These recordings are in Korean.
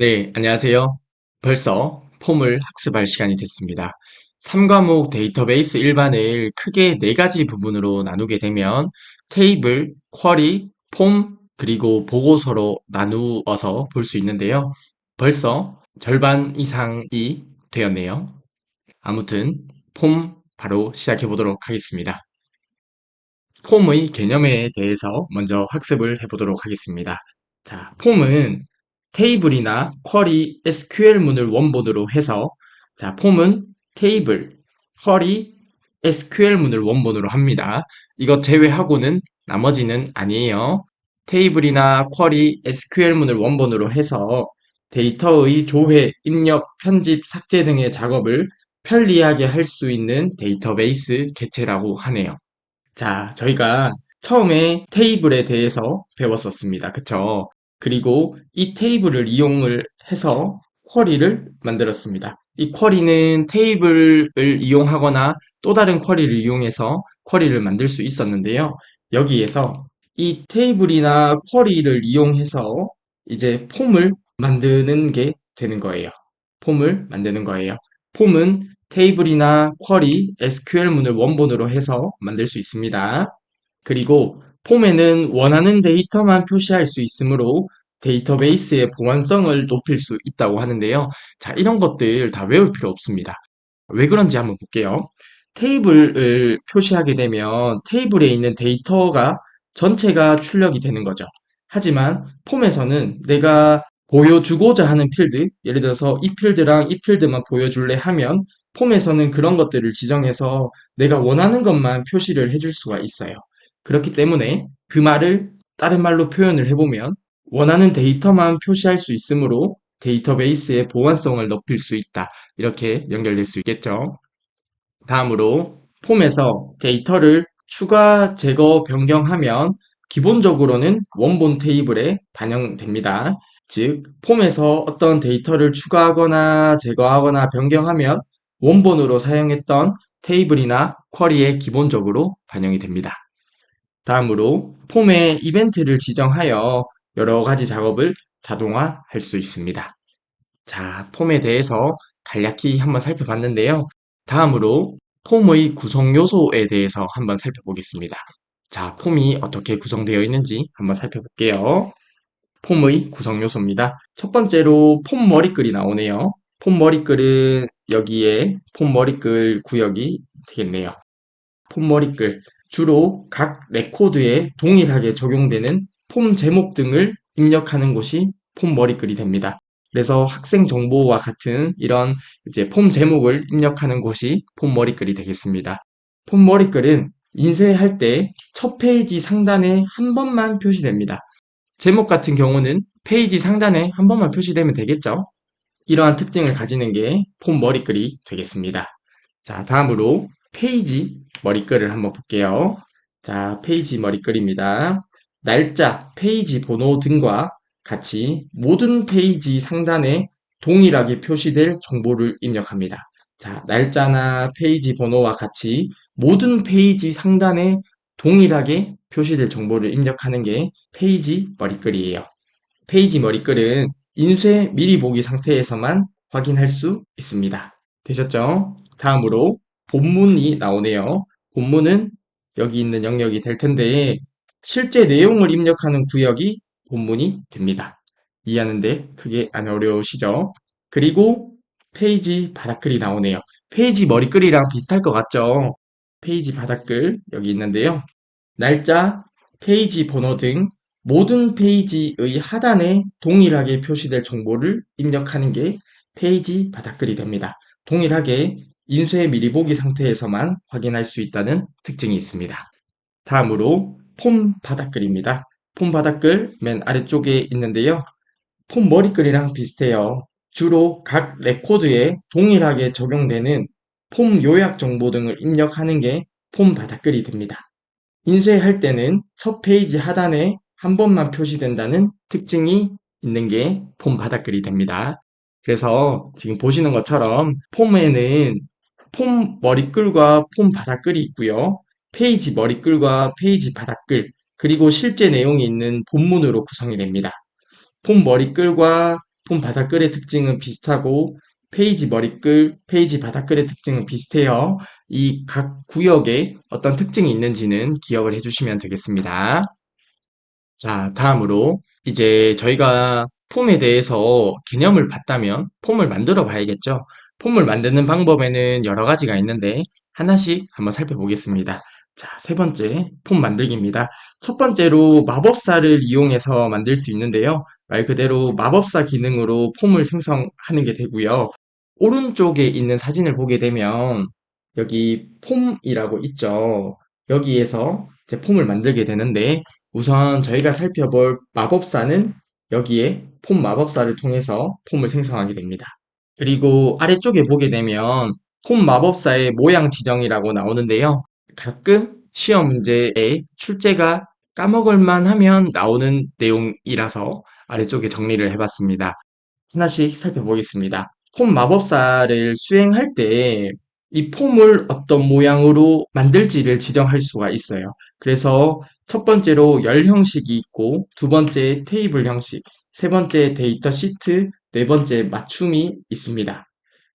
네, 안녕하세요. 벌써 폼을 학습할 시간이 됐습니다. 3과목 데이터베이스 일반을 크게 네 가지 부분으로 나누게 되면 테이블, 쿼리, 폼, 그리고 보고서로 나누어서 볼 수 있는데요. 벌써 절반 이상이 되었네요. 아무튼 폼 바로 시작해 보도록 하겠습니다. 폼의 개념에 대해서 먼저 학습을 해보도록 하겠습니다. 자, 폼은 테이블이나 쿼리, SQL문을 원본으로 해서 자, 폼은 테이블, 쿼리, SQL문을 원본으로 합니다. 이것 제외하고는 나머지는 아니에요. 테이블이나 쿼리, SQL문을 원본으로 해서 데이터의 조회, 입력, 편집, 삭제 등의 작업을 편리하게 할 수 있는 데이터베이스 개체라고 하네요. 자, 저희가 처음에 테이블에 대해서 배웠었습니다. 그쵸? 그리고 이 테이블을 이용을 해서 쿼리를 만들었습니다. 이 쿼리는 테이블을 이용하거나 또 다른 쿼리를 이용해서 쿼리를 만들 수 있었는데요. 여기에서 이 테이블이나 쿼리를 이용해서 이제 폼을 만드는 게 되는 거예요. 폼을 만드는 거예요. 폼은 테이블이나 쿼리, SQL문을 원본으로 해서 만들 수 있습니다. 그리고 폼에는 원하는 데이터만 표시할 수 있으므로 데이터베이스의 보안성을 높일 수 있다고 하는데요. 자, 이런 것들 다 외울 필요 없습니다. 왜 그런지 한번 볼게요. 테이블을 표시하게 되면 테이블에 있는 데이터가 전체가 출력이 되는 거죠. 하지만 폼에서는 내가 보여주고자 하는 필드, 예를 들어서 이 필드랑 이 필드만 보여줄래 하면 폼에서는 그런 것들을 지정해서 내가 원하는 것만 표시를 해줄 수가 있어요. 그렇기 때문에 그 말을 다른 말로 표현을 해보면 원하는 데이터만 표시할 수 있으므로 데이터베이스의 보안성을 높일 수 있다. 이렇게 연결될 수 있겠죠. 다음으로 폼에서 데이터를 추가, 제거, 변경하면 기본적으로는 원본 테이블에 반영됩니다. 즉, 폼에서 어떤 데이터를 추가하거나 제거하거나 변경하면 원본으로 사용했던 테이블이나 쿼리에 기본적으로 반영이 됩니다. 다음으로 폼에 이벤트를 지정하여 여러 가지 작업을 자동화할 수 있습니다. 자, 폼에 대해서 간략히 한번 살펴봤는데요. 다음으로 폼의 구성 요소에 대해서 한번 살펴보겠습니다. 자, 폼이 어떻게 구성되어 있는지 한번 살펴볼게요. 폼의 구성 요소입니다. 첫 번째로 폼 머리글이 나오네요. 폼 머리글은 여기에 폼 머리글 구역이 되겠네요. 폼 머리글, 주로 각 레코드에 동일하게 적용되는 폼 제목 등을 입력하는 곳이 폼 머리글이 됩니다. 그래서 학생 정보와 같은 이런 이제 폼 제목을 입력하는 곳이 폼 머리글이 되겠습니다. 폼 머리글은 인쇄할 때 첫 페이지 상단에 한 번만 표시됩니다. 제목 같은 경우는 페이지 상단에 한 번만 표시되면 되겠죠? 이러한 특징을 가지는 게 폼 머리글이 되겠습니다. 자, 다음으로 페이지 머리글을 한번 볼게요. 자, 페이지 머리글입니다. 날짜, 페이지 번호 등과 같이 모든 페이지 상단에 동일하게 표시될 정보를 입력합니다. 자, 날짜나 페이지 번호와 같이 모든 페이지 상단에 동일하게 표시될 정보를 입력하는 게 페이지 머리글이에요. 페이지 머리글은 인쇄 미리 보기 상태에서만 확인할 수 있습니다. 되셨죠? 다음으로 본문이 나오네요. 본문은 여기 있는 영역이 될 텐데 실제 내용을 입력하는 구역이 본문이 됩니다. 이해하는데 크게 안 어려우시죠? 그리고 페이지 바닥글이 나오네요. 페이지 머리글이랑 비슷할 것 같죠? 페이지 바닥글 여기 있는데요. 날짜, 페이지 번호 등 모든 페이지의 하단에 동일하게 표시될 정보를 입력하는 게 페이지 바닥글이 됩니다. 동일하게 인쇄 미리 보기 상태에서만 확인할 수 있다는 특징이 있습니다. 다음으로 폼 바닥글입니다. 폼 바닥글 맨 아래쪽에 있는데요. 폼 머리글이랑 비슷해요. 주로 각 레코드에 동일하게 적용되는 폼 요약 정보 등을 입력하는 게 폼 바닥글이 됩니다. 인쇄할 때는 첫 페이지 하단에 한 번만 표시된다는 특징이 있는 게 폼 바닥글이 됩니다. 그래서 지금 보시는 것처럼 폼에는 폼 머리글과 폼 바닥글이 있고요. 페이지 머리글과 페이지 바닥글, 그리고 실제 내용이 있는 본문으로 구성이 됩니다. 폼 머리글과 폼 바닥글의 특징은 비슷하고 페이지 머리글, 페이지 바닥글의 특징은 비슷해요. 이 각 구역에 어떤 특징이 있는지는 기억을 해주시면 되겠습니다. 자, 다음으로 이제 저희가 폼에 대해서 개념을 봤다면 폼을 만들어 봐야겠죠. 폼을 만드는 방법에는 여러 가지가 있는데 하나씩 한번 살펴보겠습니다. 자, 세 번째, 폼 만들기입니다. 첫 번째로 마법사를 이용해서 만들 수 있는데요. 말 그대로 마법사 기능으로 폼을 생성하는 게 되고요. 오른쪽에 있는 사진을 보게 되면 여기 폼이라고 있죠. 여기에서 이제 폼을 만들게 되는데 우선 저희가 살펴볼 마법사는 여기에 폼 마법사를 통해서 폼을 생성하게 됩니다. 그리고 아래쪽에 보게 되면 폼 마법사의 모양 지정이라고 나오는데요. 가끔 시험 문제에 출제가 까먹을만 하면 나오는 내용이라서 아래쪽에 정리를 해봤습니다. 하나씩 살펴보겠습니다. 폼 마법사를 수행할 때 이 폼을 어떤 모양으로 만들지를 지정할 수가 있어요. 그래서 첫 번째로 열 형식이 있고, 두 번째 테이블 형식, 세 번째 데이터 시트, 네 번째 맞춤이 있습니다.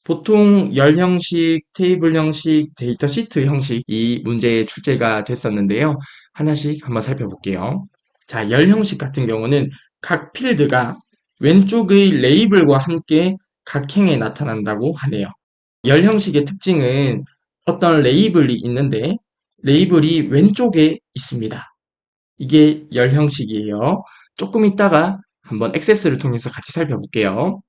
보통 열 형식, 테이블 형식, 데이터 시트 형식 이 문제의 출제가 됐었는데요. 하나씩 한번 살펴볼게요. 자, 열 형식 같은 경우는 각 필드가 왼쪽의 레이블과 함께 각 행에 나타난다고 하네요. 열 형식의 특징은 어떤 레이블이 있는데 레이블이 왼쪽에 있습니다. 이게 열 형식이에요. 조금 있다가 한번 액세스를 통해서 같이 살펴볼게요.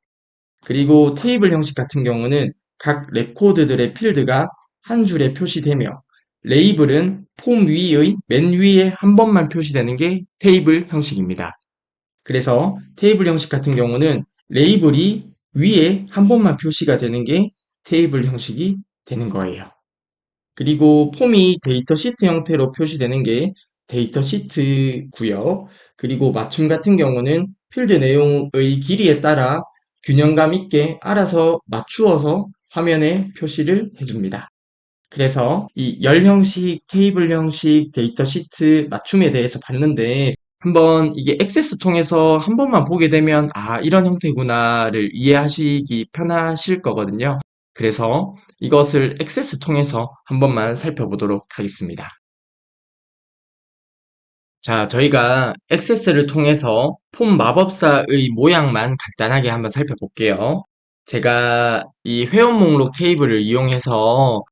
그리고 테이블 형식 같은 경우는 각 레코드들의 필드가 한 줄에 표시되며 레이블은 폼 위의 맨 위에 한 번만 표시되는 게 테이블 형식입니다. 그래서 테이블 형식 같은 경우는 레이블이 위에 한 번만 표시가 되는 게 테이블 형식이 되는 거예요. 그리고 폼이 데이터 시트 형태로 표시되는 게 데이터 시트고요. 그리고 맞춤 같은 경우는 필드 내용의 길이에 따라 균형감 있게 알아서 맞추어서 화면에 표시를 해줍니다. 그래서 이 열 형식, 테이블 형식, 데이터 시트 맞춤에 대해서 봤는데 한번 이게 액세스 통해서 한 번만 보게 되면 아, 이런 형태구나를 이해하시기 편하실 거거든요. 그래서 이것을 액세스 통해서 한 번만 살펴보도록 하겠습니다. 자, 저희가 액세스를 통해서 폼 마법사의 모양만 간단하게 한번 살펴볼게요. 제가 이 회원 목록 테이블을 이용해서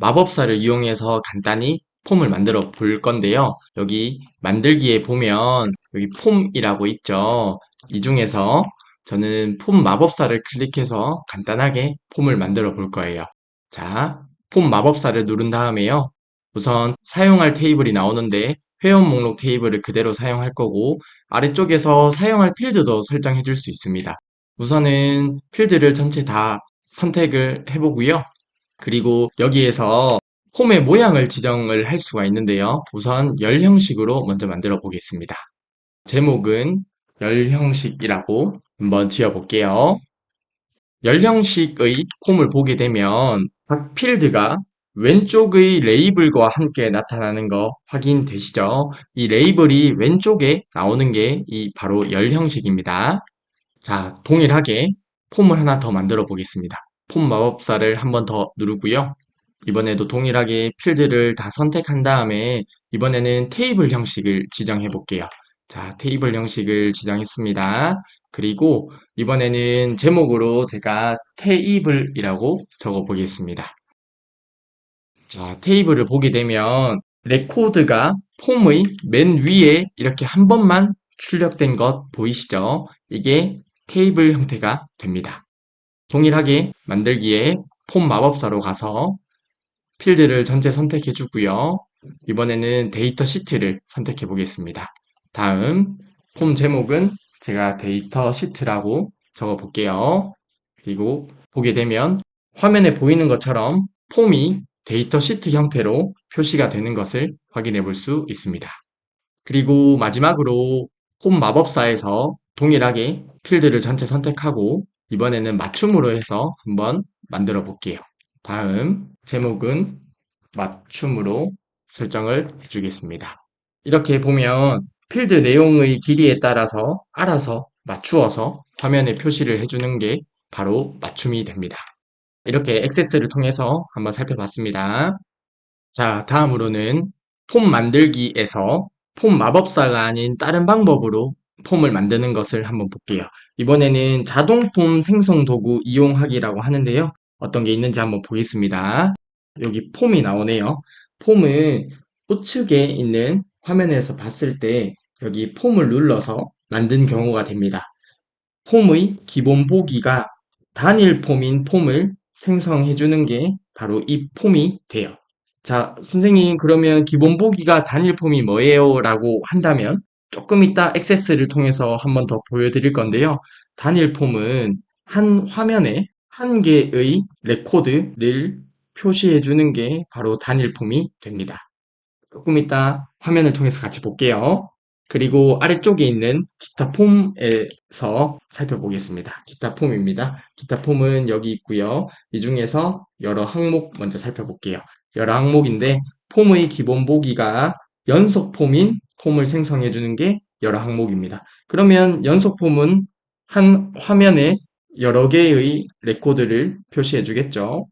마법사를 이용해서 간단히 폼을 만들어 볼 건데요. 여기 만들기에 보면 여기 폼이라고 있죠. 이 중에서 저는 폼 마법사를 클릭해서 간단하게 폼을 만들어 볼 거예요. 자, 폼 마법사를 누른 다음에요. 우선 사용할 테이블이 나오는데 회원 목록 테이블을 그대로 사용할 거고 아래쪽에서 사용할 필드도 설정해 줄 수 있습니다. 우선은 필드를 전체 다 선택을 해보고요. 그리고 여기에서 폼의 모양을 지정을 할 수가 있는데요. 우선 열 형식으로 먼저 만들어 보겠습니다. 제목은 열 형식이라고 한번 지어볼게요. 열 형식의 폼을 보게 되면 각 필드가 왼쪽의 레이블과 함께 나타나는 거 확인되시죠? 이 레이블이 왼쪽에 나오는 게 이 바로 열 형식입니다. 자, 동일하게 폼을 하나 더 만들어 보겠습니다. 폼 마법사를 한번 더 누르고요. 이번에도 동일하게 필드를 다 선택한 다음에 이번에는 테이블 형식을 지정해 볼게요. 자, 테이블 형식을 지정했습니다. 그리고 이번에는 제목으로 제가 테이블이라고 적어 보겠습니다. 자, 테이블을 보게 되면 레코드가 폼의 맨 위에 이렇게 한 번만 출력된 것 보이시죠? 이게 테이블 형태가 됩니다. 동일하게 만들기에 폼 마법사로 가서 필드를 전체 선택해 주고요. 이번에는 데이터 시트를 선택해 보겠습니다. 다음 폼 제목은 제가 데이터 시트라고 적어 볼게요. 그리고 보게 되면 화면에 보이는 것처럼 폼이 데이터 시트 형태로 표시가 되는 것을 확인해 볼 수 있습니다. 그리고 마지막으로 폼 마법사에서 동일하게 필드를 전체 선택하고 이번에는 맞춤으로 해서 한번 만들어 볼게요. 다음 제목은 맞춤으로 설정을 해주겠습니다. 이렇게 보면 필드 내용의 길이에 따라서 알아서 맞추어서 화면에 표시를 해주는 게 바로 맞춤이 됩니다. 이렇게 액세스를 통해서 한번 살펴봤습니다. 자, 다음으로는 폼 만들기에서 폼 마법사가 아닌 다른 방법으로 폼을 만드는 것을 한번 볼게요. 이번에는 자동 폼 생성 도구 이용하기라고 하는데요. 어떤 게 있는지 한번 보겠습니다. 여기 폼이 나오네요. 폼은 우측에 있는 화면에서 봤을 때 여기 폼을 눌러서 만든 경우가 됩니다. 폼의 기본 보기가 단일 폼인 폼을 생성해 주는 게 바로 이 폼이 돼요. 자, 선생님, 그러면 기본 보기가 단일 폼이 뭐예요? 라고 한다면 조금 이따 액세스를 통해서 한번 더 보여드릴 건데요. 단일 폼은 한 화면에 한 개의 레코드를 표시해 주는 게 바로 단일 폼이 됩니다. 조금 이따 화면을 통해서 같이 볼게요. 그리고 아래쪽에 있는 기타 폼에서 살펴보겠습니다. 기타 폼입니다. 기타 폼은 여기 있고요. 이 중에서 여러 항목 먼저 살펴볼게요. 여러 항목인데 폼의 기본 보기가 연속 폼인 폼을 생성해 주는 게 여러 항목입니다. 그러면 연속 폼은 한 화면에 여러 개의 레코드를 표시해 주겠죠.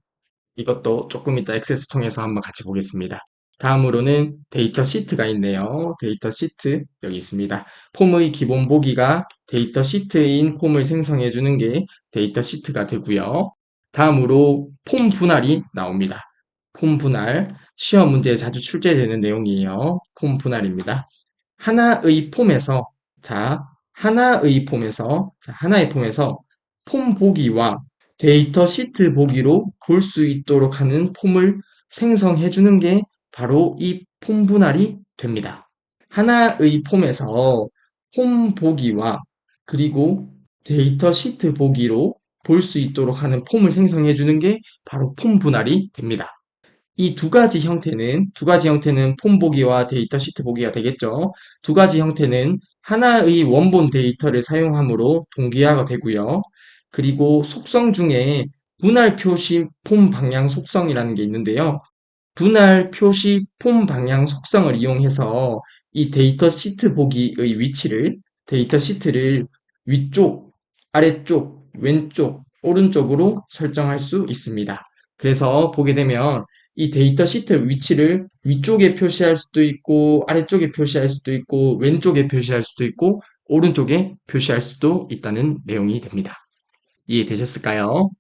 이것도 조금 이따 액세스 통해서 한번 같이 보겠습니다. 다음으로는 데이터 시트가 있네요. 데이터 시트 여기 있습니다. 폼의 기본 보기가 데이터 시트인 폼을 생성해 주는 게 데이터 시트가 되고요. 다음으로 폼 분할이 나옵니다. 폼 분할 시험 문제에 자주 출제되는 내용이에요. 폼 분할입니다. 하나의 폼에서 자 하나의 폼에서 폼 보기와 데이터 시트 보기로 볼 수 있도록 하는 폼을 생성해 주는 게 바로 이 폼 분할이 됩니다. 하나의 폼에서 폼 보기와 그리고 데이터 시트 보기로 볼 수 있도록 하는 폼을 생성해 주는 게 바로 폼 분할이 됩니다. 이 두 가지 형태는 폼 보기와 데이터 시트 보기가 되겠죠. 두 가지 형태는 하나의 원본 데이터를 사용하므로 동기화가 되고요. 그리고 속성 중에 분할 표시 폼 방향 속성이라는 게 있는데요. 분할 표시 폼 방향 속성을 이용해서 이 데이터 시트 보기의 위치를 데이터 시트를 위쪽, 아래쪽, 왼쪽, 오른쪽으로 설정할 수 있습니다. 그래서 보게 되면 이 데이터 시트 위치를 위쪽에 표시할 수도 있고 아래쪽에 표시할 수도 있고 왼쪽에 표시할 수도 있고 오른쪽에 표시할 수도 있다는 내용이 됩니다. 이해되셨을까요?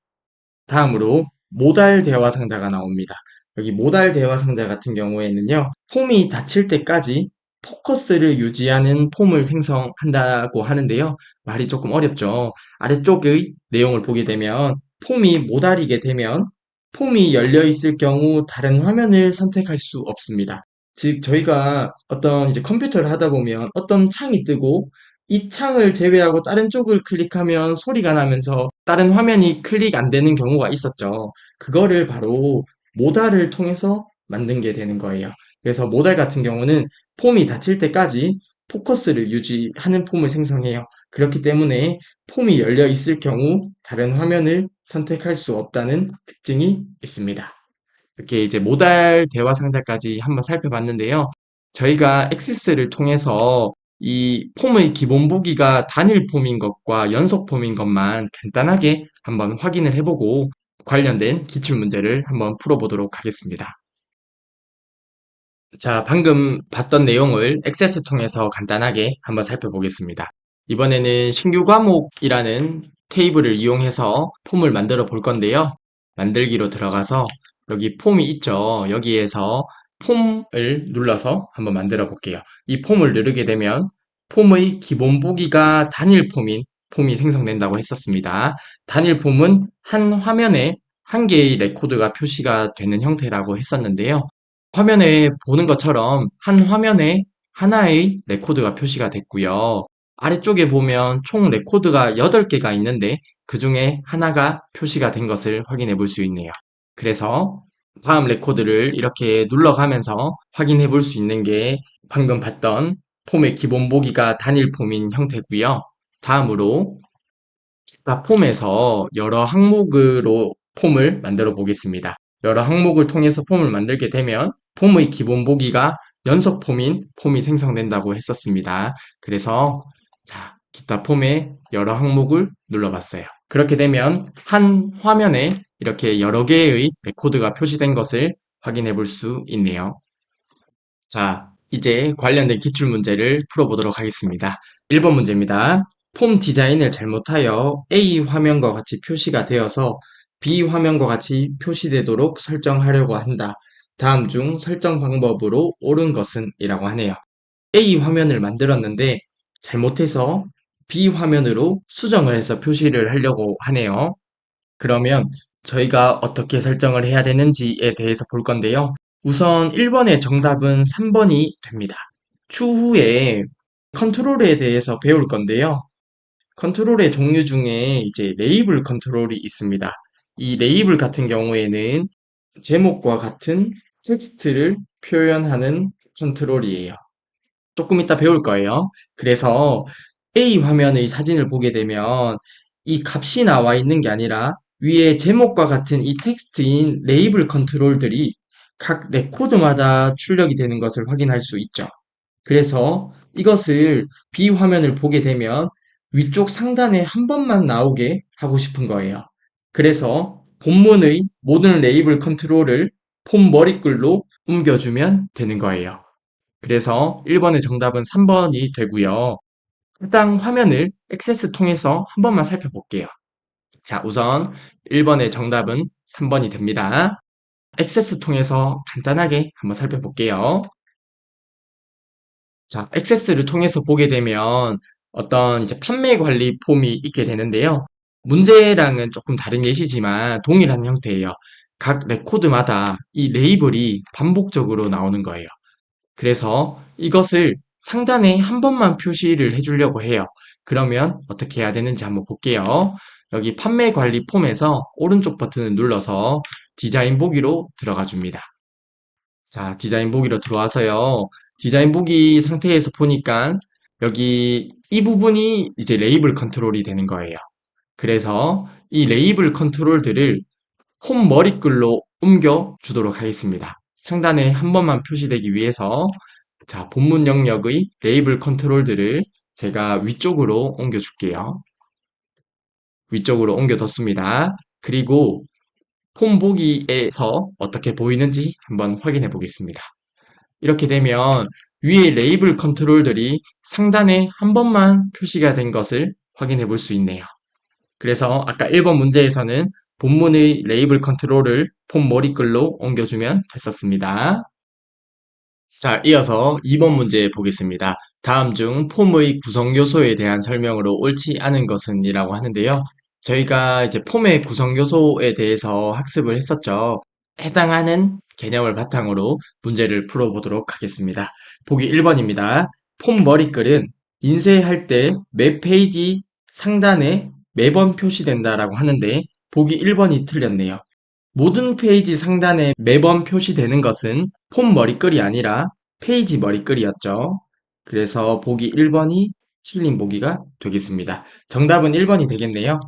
다음으로 모달 대화 상자가 나옵니다. 여기 모달 대화 상자 같은 경우에는요, 폼이 닫힐 때까지 포커스를 유지하는 폼을 생성한다고 하는데요. 말이 조금 어렵죠. 아래쪽의 내용을 보게 되면 폼이 모달이게 되면 폼이 열려 있을 경우 다른 화면을 선택할 수 없습니다. 즉, 저희가 어떤 이제 컴퓨터를 하다 보면 어떤 창이 뜨고 이 창을 제외하고 다른 쪽을 클릭하면 소리가 나면서 다른 화면이 클릭 안 되는 경우가 있었죠. 그거를 바로 모달을 통해서 만든 게 되는 거예요. 그래서 모달 같은 경우는 폼이 닫힐 때까지 포커스를 유지하는 폼을 생성해요. 그렇기 때문에 폼이 열려 있을 경우 다른 화면을 선택할 수 없다는 특징이 있습니다. 이렇게 이제 모달 대화 상자까지 한번 살펴봤는데요. 저희가 액세스를 통해서 이 폼의 기본 보기가 단일 폼인 것과 연속 폼인 것만 간단하게 한번 확인을 해보고 관련된 기출문제를 한번 풀어보도록 하겠습니다. 자, 방금 봤던 내용을 액세스 통해서 간단하게 한번 살펴보겠습니다. 이번에는 신규 과목이라는 테이블을 이용해서 폼을 만들어 볼 건데요. 만들기로 들어가서 여기 폼이 있죠. 여기에서 폼을 눌러서 한번 만들어 볼게요. 이 폼을 누르게 되면 폼의 기본 보기가 단일 폼인 폼이 생성된다고 했었습니다. 단일 폼은 한 화면에 한 개의 레코드가 표시가 되는 형태라고 했었는데요. 화면에 보는 것처럼 한 화면에 하나의 레코드가 표시가 됐고요. 아래쪽에 보면 총 레코드가 8개가 있는데 그 중에 하나가 표시가 된 것을 확인해 볼 수 있네요. 그래서 다음 레코드를 이렇게 눌러가면서 확인해 볼 수 있는 게 방금 봤던 폼의 기본 보기가 단일 폼인 형태고요. 다음으로 기타 폼에서 여러 항목으로 폼을 만들어 보겠습니다. 여러 항목을 통해서 폼을 만들게 되면 폼의 기본 보기가 연속 폼인 폼이 생성된다고 했었습니다. 그래서 자, 기타 폼의 여러 항목을 눌러봤어요. 그렇게 되면 한 화면에 이렇게 여러 개의 레코드가 표시된 것을 확인해 볼 수 있네요. 자, 이제 관련된 기출문제를 풀어보도록 하겠습니다. 1번 문제입니다. 폼 디자인을 잘못하여 A 화면과 같이 표시가 되어서 B 화면과 같이 표시되도록 설정하려고 한다. 다음 중 설정 방법으로 옳은 것은? 이라고 하네요. A 화면을 만들었는데 잘못해서 B 화면으로 수정을 해서 표시를 하려고 하네요. 그러면 저희가 어떻게 설정을 해야 되는지에 대해서 볼 건데요. 우선 1번의 정답은 3번이 됩니다. 추후에 컨트롤에 대해서 배울 건데요. 컨트롤의 종류 중에 이제 레이블 컨트롤이 있습니다. 이 레이블 같은 경우에는 제목과 같은 텍스트를 표현하는 컨트롤이에요. 조금 이따 배울 거예요. 그래서 A 화면의 사진을 보게 되면 이 값이 나와 있는 게 아니라 위에 제목과 같은 이 텍스트인 레이블 컨트롤들이 각 레코드마다 출력이 되는 것을 확인할 수 있죠. 그래서 이것을 B 화면을 보게 되면 위쪽 상단에 한 번만 나오게 하고 싶은 거예요. 그래서 본문의 모든 레이블 컨트롤을 폼 머리글로 옮겨주면 되는 거예요. 그래서 1번의 정답은 3번이 되고요. 해당 화면을 액세스 통해서 한 번만 살펴볼게요. 자, 우선 1번의 정답은 3번이 됩니다. 액세스 통해서 간단하게 한번 살펴볼게요. 자, 액세스를 통해서 보게 되면 어떤 이제 판매 관리 폼이 있게 되는데요. 문제랑은 조금 다른 예시지만 동일한 형태예요. 각 레코드마다 이 레이블이 반복적으로 나오는 거예요. 그래서 이것을 상단에 한 번만 표시를 해주려고 해요. 그러면 어떻게 해야 되는지 한번 볼게요. 여기 판매 관리 폼에서 오른쪽 버튼을 눌러서 디자인 보기로 들어가 줍니다. 자, 디자인 보기로 들어와서요. 디자인 보기 상태에서 보니까 여기 이 부분이 이제 레이블 컨트롤이 되는 거예요. 그래서 이 레이블 컨트롤들을 홈 머리글로 옮겨 주도록 하겠습니다. 상단에 한 번만 표시되기 위해서 자, 본문 영역의 레이블 컨트롤들을 제가 위쪽으로 옮겨 줄게요. 위쪽으로 옮겨뒀습니다. 그리고 폼 보기에서 어떻게 보이는지 한번 확인해 보겠습니다. 이렇게 되면 위에 레이블 컨트롤들이 상단에 한 번만 표시가 된 것을 확인해 볼 수 있네요. 그래서 아까 1번 문제에서는 본문의 레이블 컨트롤을 폼 머리글로 옮겨주면 됐었습니다. 자, 이어서 2번 문제 보겠습니다. 다음 중 폼의 구성 요소에 대한 설명으로 옳지 않은 것은? 이라고 하는데요. 저희가 이제 폼의 구성 요소에 대해서 학습을 했었죠. 해당하는 개념을 바탕으로 문제를 풀어보도록 하겠습니다. 보기 1번입니다. 폼 머리글은 인쇄할 때 매 페이지 상단에 매번 표시된다라고 하는데 보기 1번이 틀렸네요. 모든 페이지 상단에 매번 표시되는 것은 폼 머리글이 아니라 페이지 머리글이었죠. 그래서 보기 1번이 틀린 보기가 되겠습니다. 정답은 1번이 되겠네요.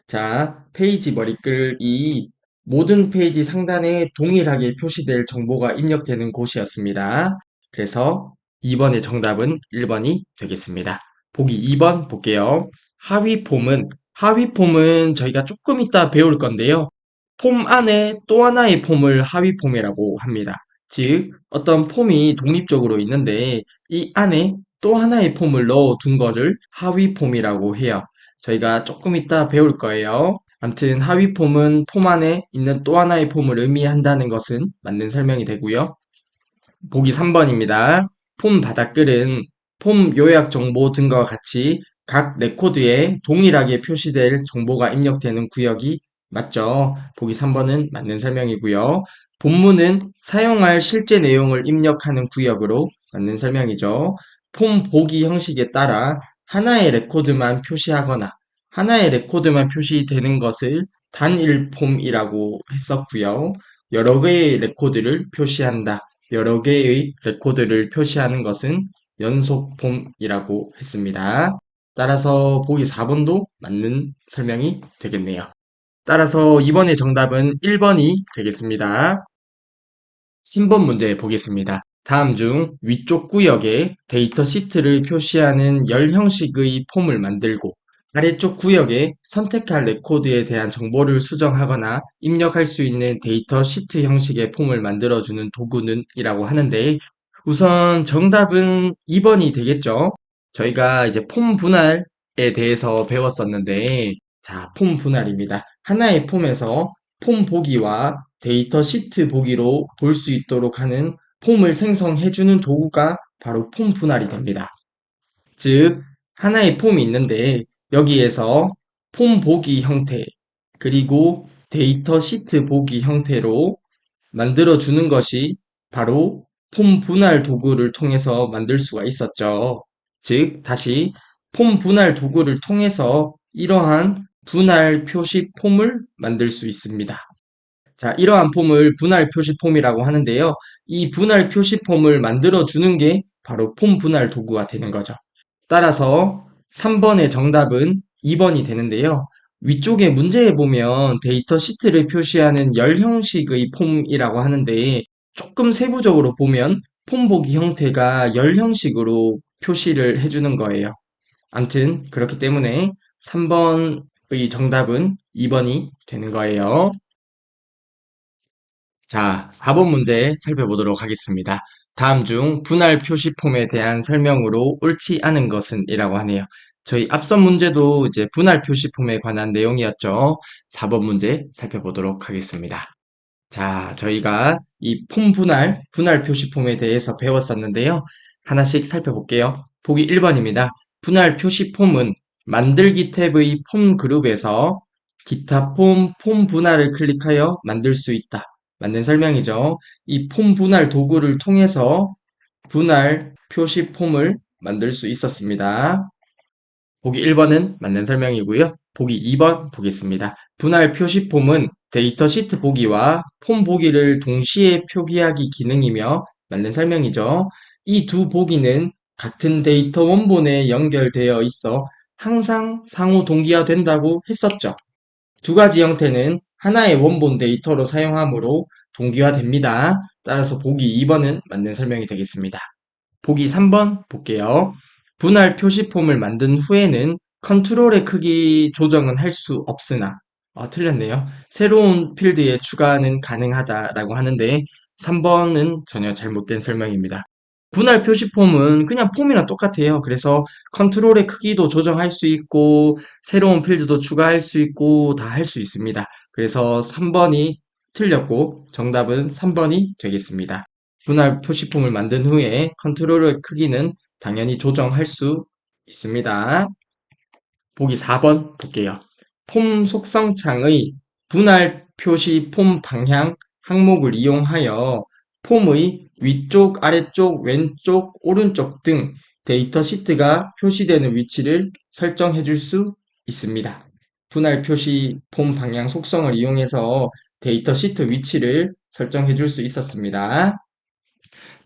자, 페이지 머리글이 모든 페이지 상단에 동일하게 표시될 정보가 입력되는 곳이었습니다. 그래서 2번의 정답은 1번이 되겠습니다. 보기 2번 볼게요. 하위 폼은 저희가 조금 이따 배울 건데요. 폼 안에 또 하나의 폼을 하위 폼이라고 합니다. 즉, 어떤 폼이 독립적으로 있는데 이 안에 또 하나의 폼을 넣어 둔 거를 하위 폼이라고 해요. 저희가 조금 이따 배울 거예요. 암튼 하위 폼은 폼 안에 있는 또 하나의 폼을 의미한다는 것은 맞는 설명이 되고요. 보기 3번입니다. 폼 바닥글은 폼 요약 정보 등과 같이 각 레코드에 동일하게 표시될 정보가 입력되는 구역이 맞죠? 보기 3번은 맞는 설명이고요. 본문은 사용할 실제 내용을 입력하는 구역으로 맞는 설명이죠. 폼 보기 형식에 따라 하나의 레코드만 표시하거나 하나의 레코드만 표시되는 것을 단일 폼이라고 했었고요. 여러 개의 레코드를 표시한다. 여러 개의 레코드를 표시하는 것은 연속 폼이라고 했습니다. 따라서 보기 4번도 맞는 설명이 되겠네요. 따라서 이번의 정답은 1번이 되겠습니다. 3번 문제 보겠습니다. 다음 중 위쪽 구역에 데이터 시트를 표시하는 열 형식의 폼을 만들고 아래쪽 구역에 선택할 레코드에 대한 정보를 수정하거나 입력할 수 있는 데이터 시트 형식의 폼을 만들어주는 도구는 이라고 하는데 우선 정답은 2번이 되겠죠? 저희가 이제 폼 분할에 대해서 배웠었는데 자, 폼 분할입니다. 하나의 폼에서 폼 보기와 데이터 시트 보기로 볼 수 있도록 하는 폼을 생성해주는 도구가 바로 폼 분할이 됩니다. 즉, 하나의 폼이 있는데 여기에서 폼 보기 형태 그리고 데이터 시트 보기 형태로 만들어주는 것이 바로 폼 분할 도구를 통해서 만들 수가 있었죠. 즉, 다시 폼 분할 도구를 통해서 이러한 분할 표시 폼을 만들 수 있습니다. 자, 이러한 폼을 분할 표시 폼이라고 하는데요. 이 분할 표시 폼을 만들어주는 게 바로 폼 분할 도구가 되는 거죠. 따라서 3번의 정답은 2번이 되는데요. 위쪽에 문제에 보면 데이터 시트를 표시하는 열 형식의 폼이라고 하는데 조금 세부적으로 보면 폼 보기 형태가 열 형식으로 표시를 해주는 거예요. 암튼 그렇기 때문에 3번의 정답은 2번이 되는 거예요. 자, 4번 문제 살펴보도록 하겠습니다. 다음 중 분할 표시 폼에 대한 설명으로 옳지 않은 것은 이라고 하네요. 저희 앞선 문제도 이제 분할 표시 폼에 관한 내용이었죠. 4번 문제 살펴보도록 하겠습니다. 자, 저희가 이 폼 분할 표시 폼에 대해서 배웠었는데요. 하나씩 살펴볼게요. 보기 1번입니다. 분할 표시 폼은 만들기 탭의 폼 그룹에서 기타 폼 분할을 클릭하여 만들 수 있다. 맞는 설명이죠. 이 폼 분할 도구를 통해서 분할 표시 폼을 만들 수 있었습니다. 보기 1번은 맞는 설명이고요. 보기 2번 보겠습니다. 분할 표시 폼은 데이터 시트 보기와 폼 보기를 동시에 표기하기 기능이며 맞는 설명이죠. 이 두 보기는 같은 데이터 원본에 연결되어 있어 항상 상호 동기화된다고 했었죠. 두 가지 형태는 하나의 원본 데이터로 사용하므로 동기화됩니다. 따라서 보기 2번은 맞는 설명이 되겠습니다. 보기 3번 볼게요. 분할 표시 폼을 만든 후에는 컨트롤의 크기 조정은 할 수 없으나 틀렸네요. 새로운 필드의 추가는 가능하다라고 하는데 3번은 전혀 잘못된 설명입니다. 분할 표시 폼은 그냥 폼이랑 똑같아요. 그래서 컨트롤의 크기도 조정할 수 있고 새로운 필드도 추가할 수 있고 다 할 수 있습니다. 그래서 3번이 틀렸고 정답은 3번이 되겠습니다. 분할 표시폼을 만든 후에 컨트롤의 크기는 당연히 조정할 수 있습니다. 보기 4번 볼게요. 폼 속성창의 분할 표시 폼 방향 항목을 이용하여 폼의 위쪽, 아래쪽, 왼쪽, 오른쪽 등 데이터 시트가 표시되는 위치를 설정해 줄 수 있습니다. 분할 표시 폼 방향 속성을 이용해서 데이터 시트 위치를 설정해 줄 수 있었습니다.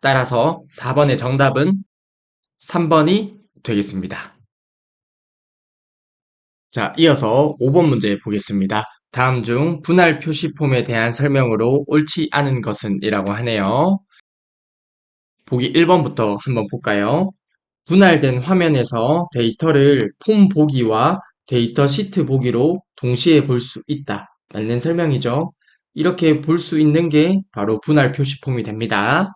따라서 4번의 정답은 3번이 되겠습니다. 자, 이어서 5번 문제 보겠습니다. 다음 중 분할 표시 폼에 대한 설명으로 옳지 않은 것은 이라고 하네요. 보기 1번부터 한번 볼까요? 분할된 화면에서 데이터를 폼 보기와 데이터 시트 보기로 동시에 볼 수 있다. 맞는 설명이죠. 이렇게 볼 수 있는 게 바로 분할 표시 폼이 됩니다.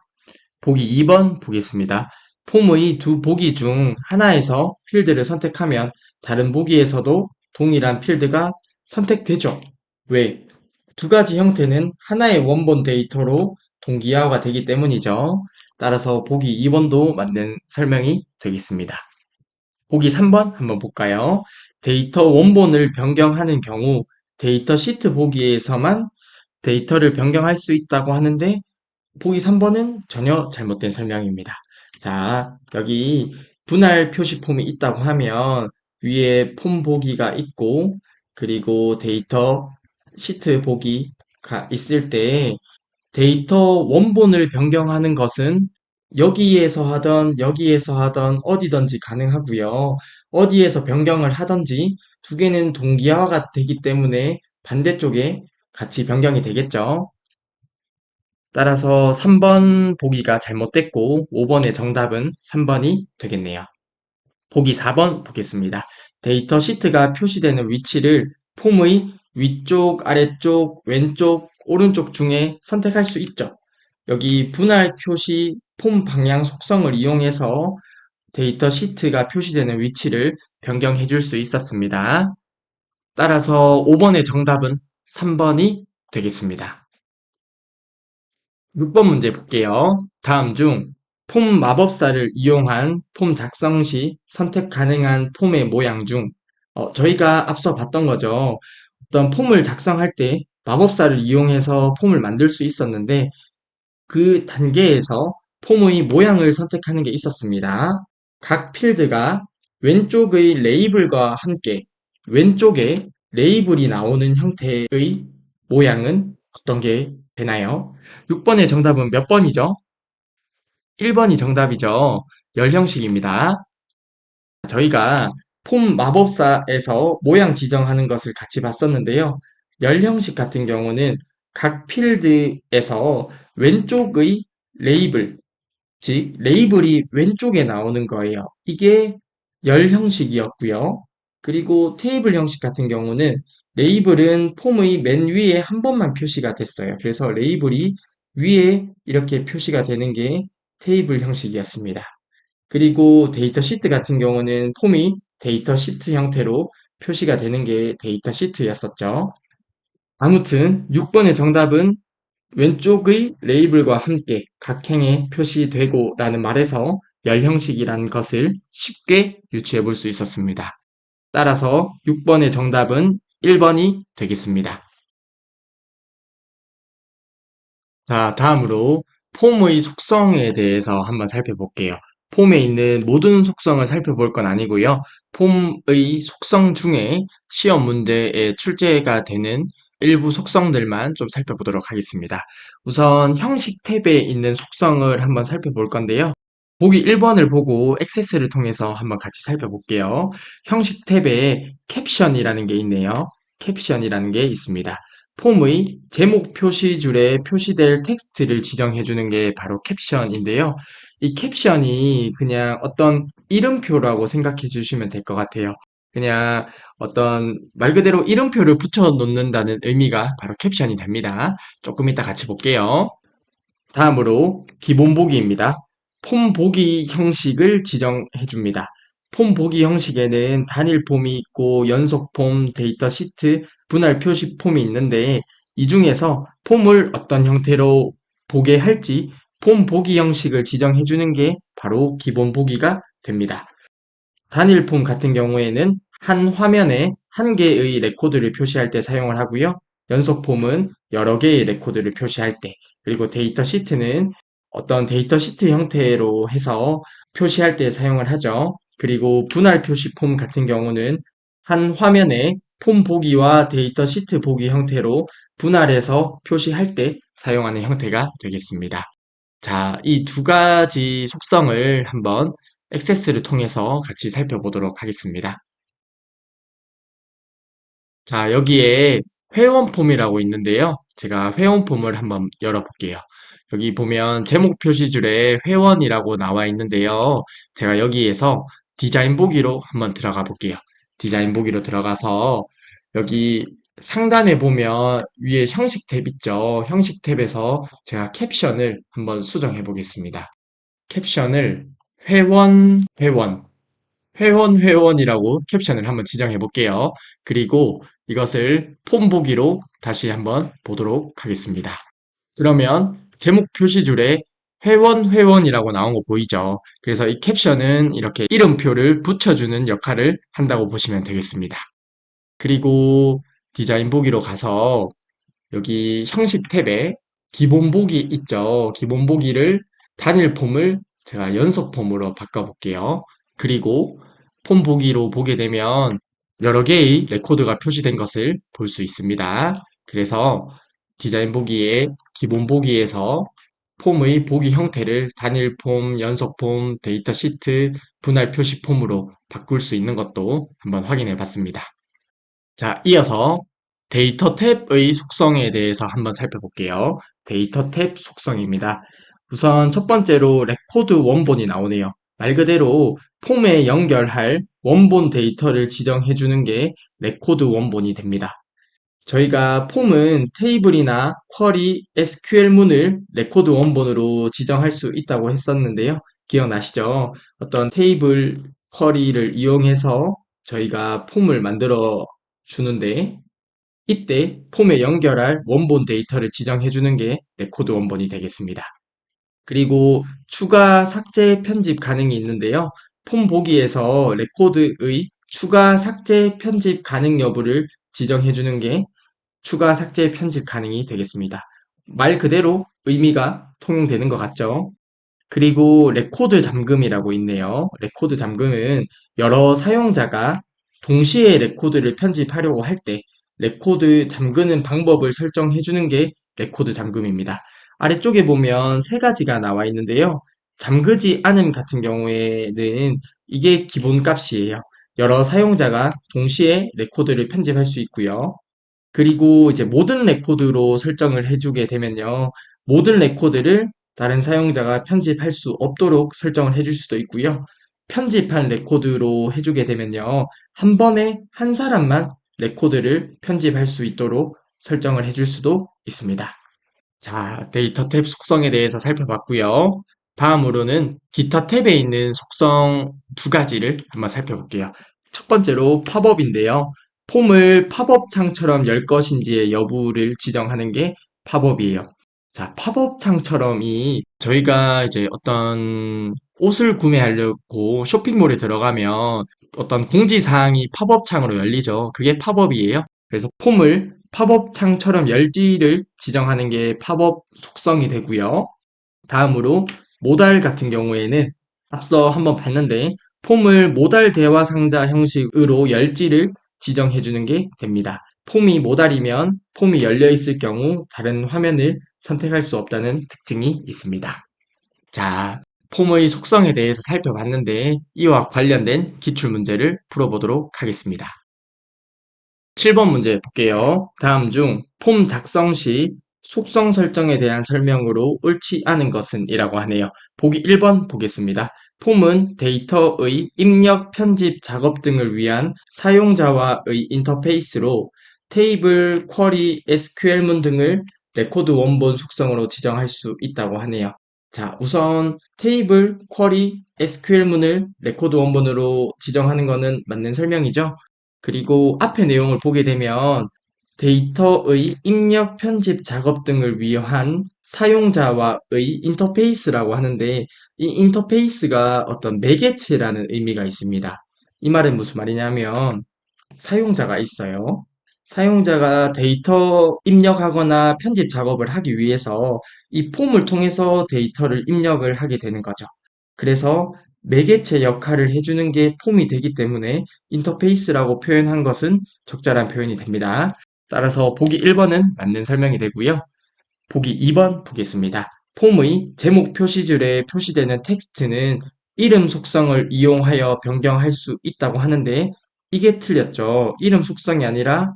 보기 2번 보겠습니다. 폼의 두 보기 중 하나에서 필드를 선택하면 다른 보기에서도 동일한 필드가 선택되죠. 왜? 두 가지 형태는 하나의 원본 데이터로 동기화가 되기 때문이죠. 따라서 보기 2번도 맞는 설명이 되겠습니다. 보기 3번 한번 볼까요? 데이터 원본을 변경하는 경우 데이터 시트 보기에서만 데이터를 변경할 수 있다고 하는데 보기 3번은 전혀 잘못된 설명입니다. 자, 여기 분할 표시 폼이 있다고 하면 위에 폼 보기가 있고 그리고 데이터 시트 보기가 있을 때 데이터 원본을 변경하는 것은 여기에서 하던 여기에서 하던 어디든지 가능하고요. 어디에서 변경을 하든지 두 개는 동기화가 되기 때문에 반대쪽에 같이 변경이 되겠죠. 따라서 3번 보기가 잘못됐고 5번의 정답은 3번이 되겠네요. 보기 4번 보겠습니다. 데이터 시트가 표시되는 위치를 폼의 위쪽, 아래쪽, 왼쪽, 오른쪽 중에 선택할 수 있죠. 여기 분할 표시 폼 방향 속성을 이용해서 데이터 시트가 표시되는 위치를 변경해 줄 수 있었습니다. 따라서 5번의 정답은 3번이 되겠습니다. 6번 문제 볼게요. 다음 중 폼 마법사를 이용한 폼 작성 시 선택 가능한 폼의 모양 중 저희가 앞서 봤던 거죠. 어떤 폼을 작성할 때 마법사를 이용해서 폼을 만들 수 있었는데 그 단계에서 폼의 모양을 선택하는 게 있었습니다. 각 필드가 왼쪽의 레이블과 함께 왼쪽에 레이블이 나오는 형태의 모양은 어떤 게 되나요? 6번의 정답은 몇 번이죠? 1번이 정답이죠. 열 형식입니다. 저희가 폼 마법사에서 모양 지정하는 것을 같이 봤었는데요. 열 형식 같은 경우는 각 필드에서 왼쪽의 레이블, 즉 레이블이 왼쪽에 나오는 거예요. 이게 열 형식이었고요. 그리고 테이블 형식 같은 경우는 레이블은 폼의 맨 위에 한 번만 표시가 됐어요. 그래서 레이블이 위에 이렇게 표시가 되는 게 테이블 형식이었습니다. 그리고 데이터 시트 같은 경우는 폼이 데이터 시트 형태로 표시가 되는 게 데이터 시트였었죠. 아무튼 6번의 정답은 왼쪽의 레이블과 함께 각행에 표시되고 라는 말에서 열 형식이라는 것을 쉽게 유추해 볼 수 있었습니다. 따라서 6번의 정답은 1번이 되겠습니다. 자, 다음으로 폼의 속성에 대해서 한번 살펴볼게요. 폼에 있는 모든 속성을 살펴볼 건 아니고요. 폼의 속성 중에 시험 문제에 출제가 되는 일부 속성들만 좀 살펴보도록 하겠습니다. 우선 형식 탭에 있는 속성을 한번 살펴볼 건데요. 보기 1번을 보고 액세스를 통해서 한번 같이 살펴볼게요. 형식 탭에 캡션이라는 게 있네요. 캡션이라는 게 있습니다. 폼의 제목 표시줄에 표시될 텍스트를 지정해 주는 게 바로 캡션인데요. 이 캡션이 그냥 어떤 이름표라고 생각해 주시면 될 것 같아요. 그냥 어떤 말 그대로 이름표를 붙여 놓는다는 의미가 바로 캡션이 됩니다. 조금 이따 같이 볼게요. 다음으로 기본 보기입니다. 폼 보기 형식을 지정해 줍니다. 폼 보기 형식에는 단일 폼이 있고 연속 폼, 데이터 시트, 분할 표시 폼이 있는데 이 중에서 폼을 어떤 형태로 보게 할지 폼 보기 형식을 지정해 주는 게 바로 기본 보기가 됩니다. 단일 폼 같은 경우에는 한 화면에 한 개의 레코드를 표시할 때 사용을 하고요. 연속 폼은 여러 개의 레코드를 표시할 때, 그리고 데이터 시트는 어떤 데이터 시트 형태로 해서 표시할 때 사용을 하죠. 그리고 분할 표시 폼 같은 경우는 한 화면에 폼 보기와 데이터 시트 보기 형태로 분할해서 표시할 때 사용하는 형태가 되겠습니다. 자, 이 두 가지 속성을 한번 액세스를 통해서 같이 살펴보도록 하겠습니다. 자, 여기에 회원 폼이라고 있는데요. 제가 회원 폼을 한번 열어볼게요. 여기 보면 제목 표시줄에 회원이라고 나와 있는데요. 제가 여기에서 디자인 보기로 한번 들어가 볼게요. 디자인 보기로 들어가서 여기 상단에 보면 위에 형식 탭 있죠. 형식 탭에서 제가 캡션을 한번 수정해 보겠습니다. 캡션을 회원이라고 캡션을 한번 지정해 볼게요. 그리고 이것을 폼 보기로 다시 한번 보도록 하겠습니다. 그러면 제목 표시줄에 회원이라고 나온 거 보이죠? 그래서 이 캡션은 이렇게 이름표를 붙여주는 역할을 한다고 보시면 되겠습니다. 그리고 디자인 보기로 가서 여기 형식 탭에 기본 보기 있죠. 기본 보기를 단일 폼을 제가 연속 폼으로 바꿔볼게요. 그리고 폼 보기로 보게 되면 여러 개의 레코드가 표시된 것을 볼 수 있습니다. 그래서 디자인 보기에 기본 보기에서 폼의 보기 형태를 단일 폼, 연속 폼, 데이터 시트, 분할 표시 폼으로 바꿀 수 있는 것도 한번 확인해 봤습니다. 자, 이어서 데이터 탭의 속성에 대해서 한번 살펴볼게요. 데이터 탭 속성입니다. 우선 첫 번째로 레코드 원본이 나오네요. 말 그대로 폼에 연결할 원본 데이터를 지정해 주는 게 레코드 원본이 됩니다. 저희가 폼은 테이블이나 쿼리, SQL문을 레코드 원본으로 지정할 수 있다고 했었는데요. 기억나시죠? 어떤 테이블 쿼리를 이용해서 저희가 폼을 만들어 주는데 이때 폼에 연결할 원본 데이터를 지정해 주는 게 레코드 원본이 되겠습니다. 그리고 추가 삭제 편집 가능이 있는데요. 폼 보기에서 레코드의 추가 삭제 편집 가능 여부를 지정해 주는 게 추가 삭제 편집 가능이 되겠습니다. 말 그대로 의미가 통용되는 것 같죠? 그리고 레코드 잠금이라고 있네요. 레코드 잠금은 여러 사용자가 동시에 레코드를 편집하려고 할 때 레코드 잠그는 방법을 설정해 주는 게 레코드 잠금입니다. 아래쪽에 보면 세 가지가 나와 있는데요. 잠그지 않음 같은 경우에는 이게 기본 값이에요. 여러 사용자가 동시에 레코드를 편집할 수 있고요. 그리고 이제 모든 레코드로 설정을 해주게 되면요. 모든 레코드를 다른 사용자가 편집할 수 없도록 설정을 해줄 수도 있고요. 편집한 레코드로 해주게 되면요. 한 번에 한 사람만 레코드를 편집할 수 있도록 설정을 해줄 수도 있습니다. 자, 데이터 탭 속성에 대해서 살펴봤고요. 다음으로는 기타 탭에 있는 속성 두 가지를 한번 살펴볼게요. 첫 번째로 팝업인데요. 폼을 팝업 창처럼 열 것인지의 여부를 지정하는 게 팝업이에요. 자, 팝업 창처럼이 저희가 이제 어떤 옷을 구매하려고 쇼핑몰에 들어가면 어떤 공지사항이 팝업 창으로 열리죠. 그게 팝업이에요. 그래서 폼을 팝업 창처럼 열지를 지정하는 게 팝업 속성이 되고요. 다음으로 모달 같은 경우에는 앞서 한번 봤는데 폼을 모달 대화 상자 형식으로 열지를 지정해 주는 게 됩니다. 폼이 모달이면 폼이 열려 있을 경우 다른 화면을 선택할 수 없다는 특징이 있습니다. 자, 폼의 속성에 대해서 살펴봤는데 이와 관련된 기출 문제를 풀어보도록 하겠습니다. 7번 문제 볼게요. 다음 중 폼 작성 시 속성 설정에 대한 설명으로 옳지 않은 것은 이라고 하네요. 보기 1번 보겠습니다. 폼은 데이터의 입력, 편집, 작업 등을 위한 사용자와의 인터페이스로 테이블, 쿼리, SQL문 등을 레코드 원본 속성으로 지정할 수 있다고 하네요. 자, 우선 테이블, 쿼리, SQL문을 레코드 원본으로 지정하는 것은 맞는 설명이죠. 그리고 앞의 내용을 보게 되면 데이터의 입력, 편집, 작업 등을 위한 사용자와의 인터페이스라고 하는데 이 인터페이스가 어떤 매개체라는 의미가 있습니다. 이 말은 무슨 말이냐면 사용자가 있어요. 사용자가 데이터 입력하거나 편집 작업을 하기 위해서 이 폼을 통해서 데이터를 입력을 하게 되는 거죠. 그래서 매개체 역할을 해주는 게 폼이 되기 때문에 인터페이스라고 표현한 것은 적절한 표현이 됩니다. 따라서 보기 1번은 맞는 설명이 되고요. 보기 2번 보겠습니다. 폼의 제목 표시줄에 표시되는 텍스트는 이름 속성을 이용하여 변경할 수 있다고 하는데 이게 틀렸죠. 이름 속성이 아니라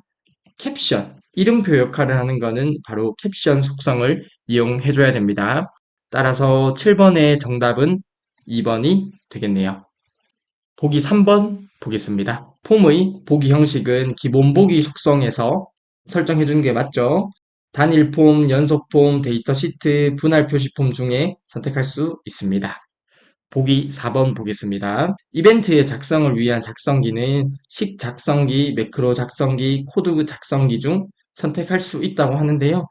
캡션, 이름표 역할을 하는 거는 바로 캡션 속성을 이용해줘야 됩니다. 따라서 7번의 정답은 2번이 되겠네요. 보기 3번 보겠습니다. 폼의 보기 형식은 기본 보기 속성에서 설정해 주는 게 맞죠? 단일 폼, 연속 폼, 데이터 시트, 분할 표시 폼 중에 선택할 수 있습니다. 보기 4번 보겠습니다. 이벤트의 작성을 위한 작성기는 식 작성기, 매크로 작성기, 코드 작성기 중 선택할 수 있다고 하는데요.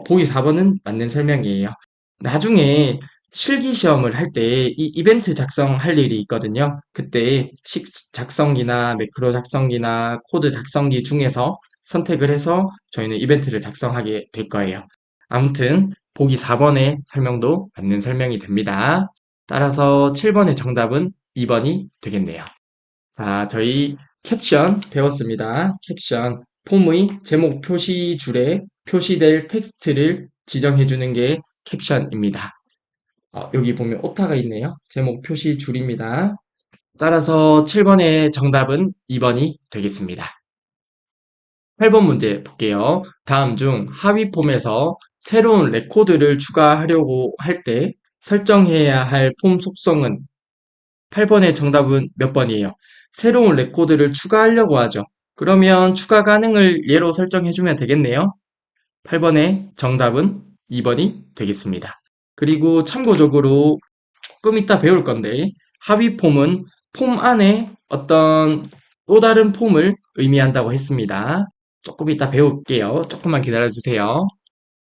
보기 4번은 맞는 설명이에요. 나중에 실기 시험을 할 때 이 이벤트 작성할 일이 있거든요. 그때 식 작성기나 매크로 작성기나 코드 작성기 중에서 선택을 해서 저희는 이벤트를 작성하게 될 거예요. 아무튼 보기 4번의 설명도 맞는 설명이 됩니다. 따라서 7번의 정답은 2번이 되겠네요. 자, 저희 캡션 배웠습니다. 캡션. 폼의 제목 표시줄에 표시될 텍스트를 지정해주는 게 캡션입니다. 여기 보면 오타가 있네요. 제목 표시줄입니다. 따라서 7번의 정답은 2번이 되겠습니다. 8번 문제 볼게요. 다음 중 하위 폼에서 새로운 레코드를 추가하려고 할 때 설정해야 할 폼 속성은 8번의 정답은 몇 번이에요? 새로운 레코드를 추가하려고 하죠. 그러면 추가 가능을 예로 설정해주면 되겠네요. 8번의 정답은 2번이 되겠습니다. 그리고 참고적으로 조금 이따 배울 건데 하위 폼은 폼 안에 어떤 또 다른 폼을 의미한다고 했습니다. 조금 이따 배울게요. 조금만 기다려주세요.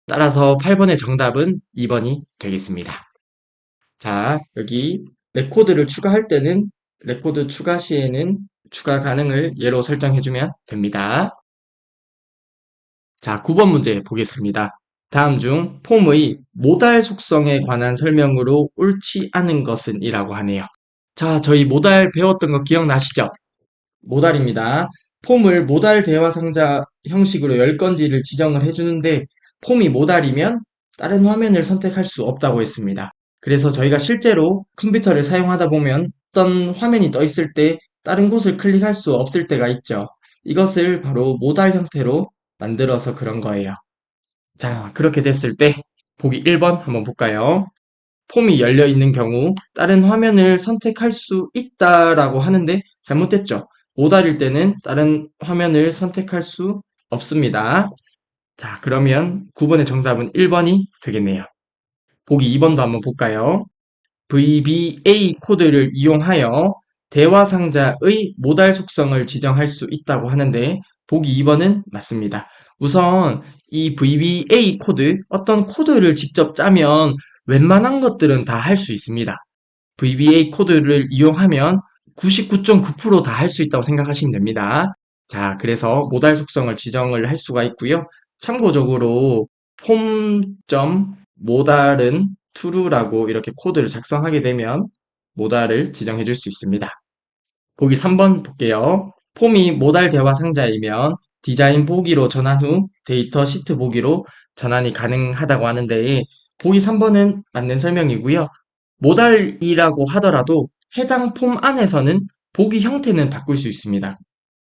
따라서 8번의 정답은 2번이 되겠습니다. 자, 여기 레코드를 추가할 때는 레코드 추가 시에는 추가 가능을 예로 설정해주면 됩니다. 자, 9번 문제 보겠습니다. 다음 중 폼의 모달 속성에 관한 설명으로 옳지 않은 것은 이라고 하네요. 자, 저희 모달 배웠던 거 기억나시죠? 모달입니다. 폼을 모달 대화 상자 형식으로 열 건지를 지정을 해주는데 폼이 모달이면 다른 화면을 선택할 수 없다고 했습니다. 그래서 저희가 실제로 컴퓨터를 사용하다 보면 어떤 화면이 떠 있을 때 다른 곳을 클릭할 수 없을 때가 있죠. 이것을 바로 모달 형태로 만들어서 그런 거예요. 자, 그렇게 됐을 때 보기 1번 한번 볼까요? 폼이 열려 있는 경우 다른 화면을 선택할 수 있다라고 하는데 잘못됐죠. 모달일 때는 다른 화면을 선택할 수 없습니다. 자, 그러면 9번의 정답은 1번이 되겠네요. 보기 2번도 한번 볼까요? VBA 코드를 이용하여 대화 상자의 모달 속성을 지정할 수 있다고 하는데 보기 2번은 맞습니다. 우선 이 VBA 코드, 어떤 코드를 직접 짜면 웬만한 것들은 다 할 수 있습니다. VBA 코드를 이용하면 99.9%다 할 수 있다고 생각하시면 됩니다. 자, 그래서 모달 속성을 지정을 할 수가 있고요. 참고적으로 폼.모달은 true라고 이렇게 코드를 작성하게 되면 모달을 지정해 줄 수 있습니다. 보기 3번 볼게요. 폼이 모달 대화 상자이면 디자인 보기로 전환 후 데이터 시트 보기로 전환이 가능하다고 하는데 보기 3번은 맞는 설명이고요. 모달이라고 하더라도 해당 폼 안에서는 보기 형태는 바꿀 수 있습니다.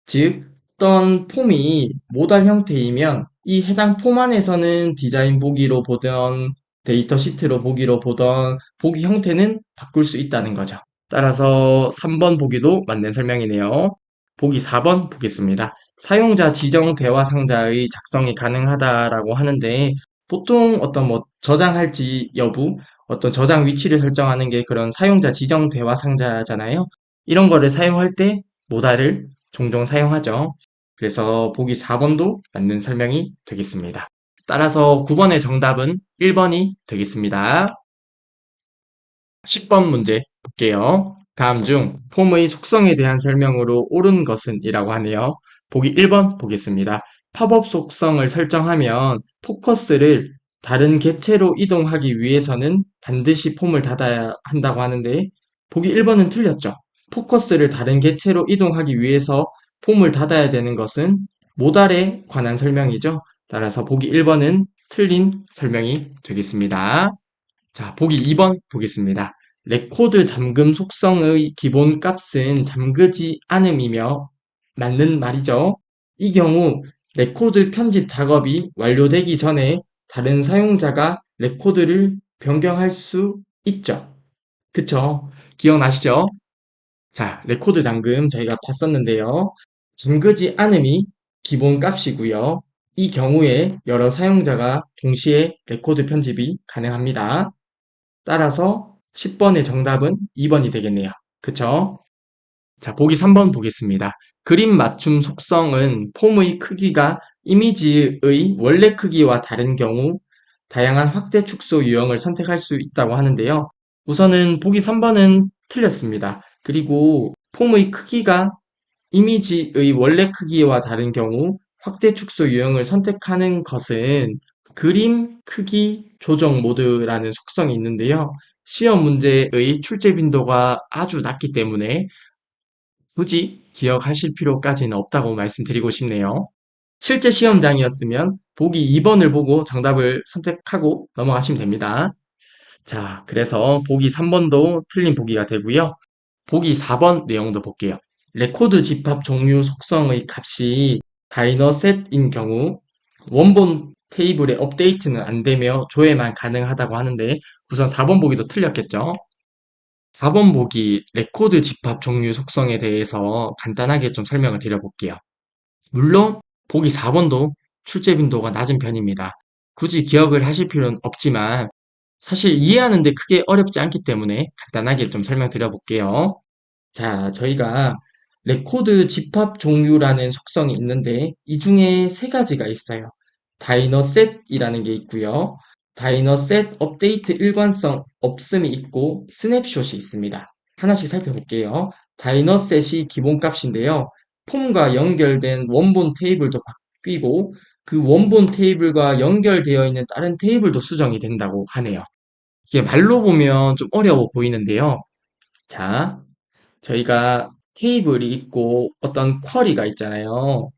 즉, 어떤 폼이 모달 형태이면 이 해당 폼 안에서는 디자인 보기로 보던 데이터 시트로 보기로 보던 보기 형태는 바꿀 수 있다는 거죠. 따라서 3번 보기도 맞는 설명이네요. 보기 4번 보겠습니다. 사용자 지정 대화 상자의 작성이 가능하다라고 하는데 보통 어떤 뭐 저장할지 여부, 어떤 저장 위치를 설정하는 게 그런 사용자 지정 대화 상자잖아요. 이런 거를 사용할 때 모달을 종종 사용하죠. 그래서 보기 4번도 맞는 설명이 되겠습니다. 따라서 9번의 정답은 1번이 되겠습니다. 10번 문제 볼게요. 다음 중 폼의 속성에 대한 설명으로 옳은 것은 이라고 하네요. 보기 1번 보겠습니다. 팝업 속성을 설정하면 포커스를 다른 객체로 이동하기 위해서는 반드시 폼을 닫아야 한다고 하는데 보기 1번은 틀렸죠. 포커스를 다른 객체로 이동하기 위해서 폼을 닫아야 되는 것은 모달에 관한 설명이죠. 따라서 보기 1번은 틀린 설명이 되겠습니다. 자, 보기 2번 보겠습니다. 레코드 잠금 속성의 기본 값은 잠그지 않음이며 맞는 말이죠. 이 경우 레코드 편집 작업이 완료되기 전에 다른 사용자가 레코드를 변경할 수 있죠. 그쵸? 기억나시죠? 자, 레코드 잠금 저희가 봤었는데요. 잠그지 않음이 기본 값이고요. 이 경우에 여러 사용자가 동시에 레코드 편집이 가능합니다. 따라서 10번의 정답은 2번이 되겠네요. 그쵸? 자, 보기 3번 보겠습니다. 그림 맞춤 속성은 폼의 크기가 이미지의 원래 크기와 다른 경우 다양한 확대 축소 유형을 선택할 수 있다고 하는데요. 우선은 보기 3번은 틀렸습니다. 그리고 폼의 크기가 이미지의 원래 크기와 다른 경우 확대 축소 유형을 선택하는 것은 그림 크기 조정 모드라는 속성이 있는데요. 시험 문제의 출제 빈도가 아주 낮기 때문에 굳이 기억하실 필요까지는 없다고 말씀드리고 싶네요. 실제 시험장이었으면 보기 2번을 보고 정답을 선택하고 넘어가시면 됩니다. 자, 그래서 보기 3번도 틀린 보기가 되고요. 보기 4번 내용도 볼게요. 레코드 집합 종류 속성의 값이 다이너셋인 경우 원본 테이블의 업데이트는 안 되며 조회만 가능하다고 하는데 우선 4번 보기도 틀렸겠죠? 4번 보기 레코드 집합 종류 속성에 대해서 간단하게 좀 설명을 드려볼게요. 물론 보기 4번도 출제 빈도가 낮은 편입니다. 굳이 기억을 하실 필요는 없지만 사실 이해하는데 크게 어렵지 않기 때문에 간단하게 좀 설명드려볼게요. 자, 저희가 레코드 집합 종류라는 속성이 있는데 이 중에 세 가지가 있어요. 다이너셋이라는 게 있고요. 다이너셋 업데이트 일관성 없음이 있고 스냅숏이 있습니다. 하나씩 살펴볼게요. 다이너셋이 기본값인데요. 폼과 연결된 원본 테이블도 바뀌고 그 원본 테이블과 연결되어 있는 다른 테이블도 수정이 된다고 하네요. 이게 말로 보면 좀 어려워 보이는데요. 자, 저희가 테이블이 있고 어떤 쿼리가 있잖아요.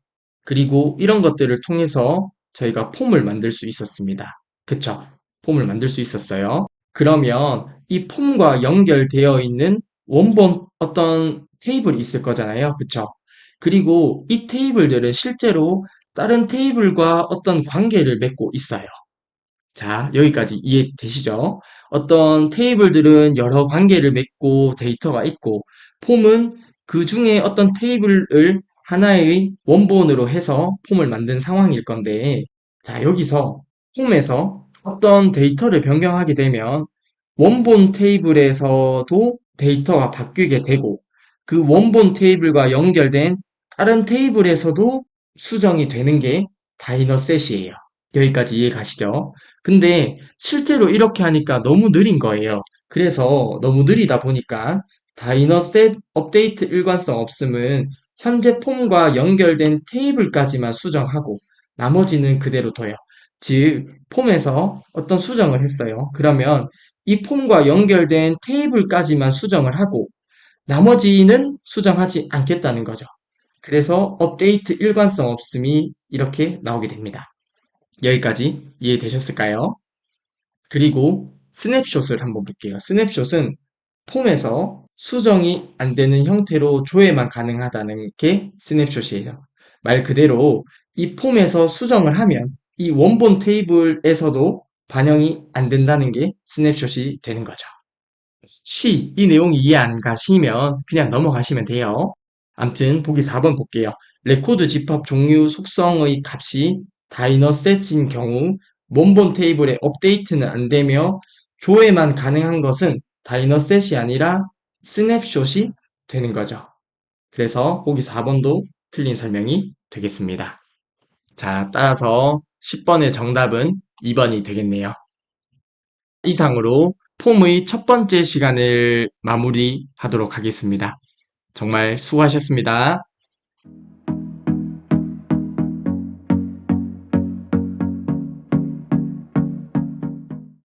그리고 이런 것들을 통해서 저희가 폼을 만들 수 있었습니다. 그쵸? 폼을 만들 수 있었어요. 그러면 이 폼과 연결되어 있는 원본 어떤 테이블이 있을 거잖아요. 그쵸? 그리고 이 테이블들은 실제로 다른 테이블과 어떤 관계를 맺고 있어요. 자, 여기까지 이해되시죠? 어떤 테이블들은 여러 관계를 맺고 데이터가 있고, 폼은 그 중에 어떤 테이블을 하나의 원본으로 해서 폼을 만든 상황일 건데, 자, 여기서 폼에서 어떤 데이터를 변경하게 되면 원본 테이블에서도 데이터가 바뀌게 되고, 그 원본 테이블과 연결된 다른 테이블에서도 수정이 되는 게 다이너셋이에요. 여기까지 이해 가시죠? 근데 실제로 이렇게 하니까 너무 느린 거예요. 그래서 너무 느리다 보니까 다이너셋 업데이트 일관성 없음은 현재 폼과 연결된 테이블까지만 수정하고 나머지는 그대로 둬요. 즉, 폼에서 어떤 수정을 했어요. 그러면 이 폼과 연결된 테이블까지만 수정을 하고 나머지는 수정하지 않겠다는 거죠. 그래서 업데이트 일관성 없음이 이렇게 나오게 됩니다. 여기까지 이해되셨을까요? 그리고 스냅숏을 한번 볼게요. 스냅숏은 폼에서 수정이 안 되는 형태로 조회만 가능하다는 게 스냅숏이에요. 말 그대로 이 폼에서 수정을 하면 이 원본 테이블에서도 반영이 안 된다는 게 스냅숏이 되는 거죠. 이 내용이 이해 안 가시면 그냥 넘어가시면 돼요. 암튼 보기 4번 볼게요. 레코드 집합 종류 속성의 값이 다이너셋인 경우 원본 테이블의 업데이트는 안 되며 조회만 가능한 것은 다이너셋이 아니라 스냅숏이 되는 거죠. 그래서 보기 4번도 틀린 설명이 되겠습니다. 자, 따라서 10번의 정답은 2번이 되겠네요. 이상으로 폼의 첫 번째 시간을 마무리하도록 하겠습니다. 정말 수고하셨습니다.